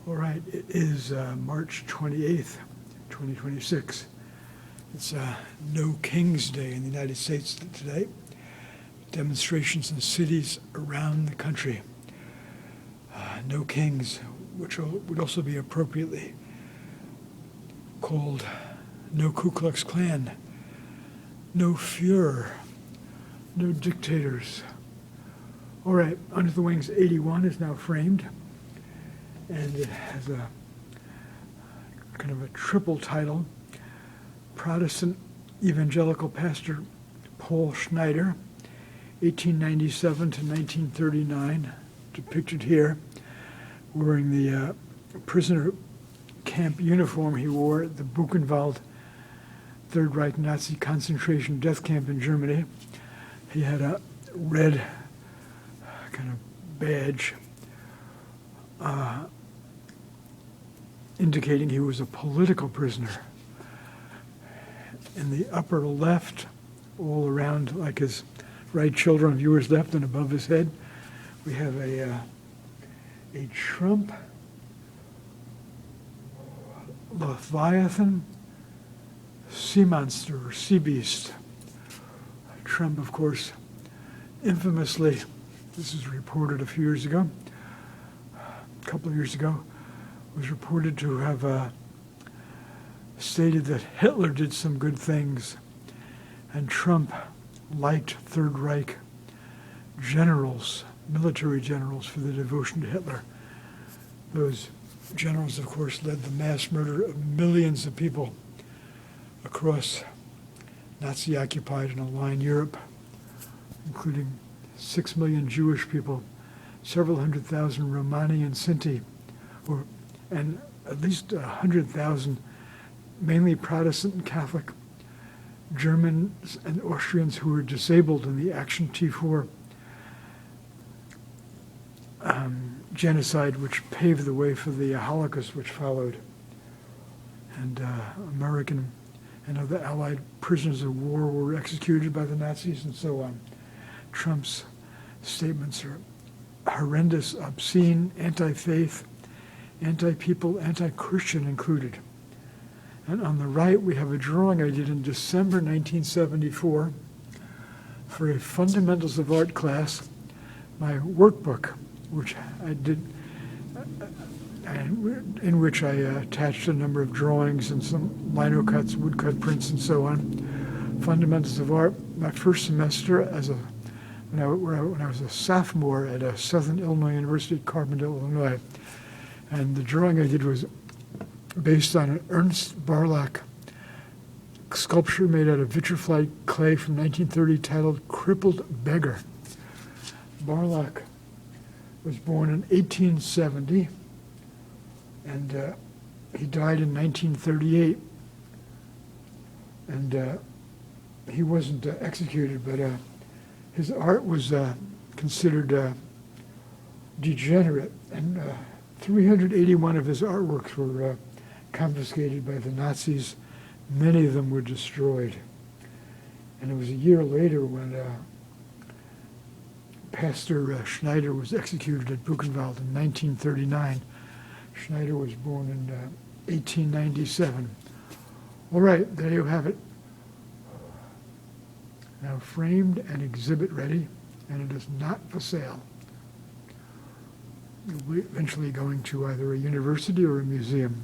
All right, it is March 28th, 2026. It's No King's Day in the United States today. Demonstrations in cities around the country. No Kings, which would also be appropriately called No Ku Klux Klan, No Fuhrer, No Dictators. All right, Under the Wings 81 is now framed, and it has a kind of a triple title. Protestant evangelical pastor Paul Schneider, 1897 to 1939, depicted here, wearing the prisoner camp uniform he wore at the Buchenwald Third Reich Nazi concentration death camp in Germany. He had a red kind of badge indicating he was a political prisoner. In the upper left, all around, like his right shoulder on viewer's left and above his head, we have a Trump Leviathan sea monster or sea beast. Trump, of course, infamously, this was reported a few years ago, a couple of years ago, was reported to have stated that Hitler did some good things, and Trump liked Third Reich generals, military generals, for their devotion to Hitler. Those generals, of course, led the mass murder of millions of people across Nazi-occupied and aligned Europe, including 6 million Jewish people, several hundred thousand Romani and Sinti, and at least 100,000 mainly Protestant and Catholic Germans and Austrians who were disabled in the Action T4 genocide, which paved the way for the Holocaust which followed. And American and other Allied prisoners of war were executed by the Nazis and so on. Trump's statements are horrendous, obscene, anti-faith, anti-people, anti-Christian included. And on the right, we have a drawing I did in December 1974 for a Fundamentals of Art class, my workbook, which I did, in which I attached a number of drawings and some lino cuts, woodcut prints, and so on. Fundamentals of Art, my first semester when I was a sophomore at Southern Illinois University at Carbondale, Illinois. And the drawing I did was based on an Ernst Barlach sculpture made out of vitrified clay from 1930 titled Crippled Beggar. Barlach was born in 1870, and he died in 1938. And he wasn't executed, but his art was considered degenerate, and 381 of his artworks were confiscated by the Nazis. Many of them were destroyed. And it was a year later when Pastor Schneider was executed at Buchenwald in 1939. Schneider was born in 1897. All right, there you have it. Now framed and exhibit ready, and it is not for sale. You'll be eventually going to either a university or a museum.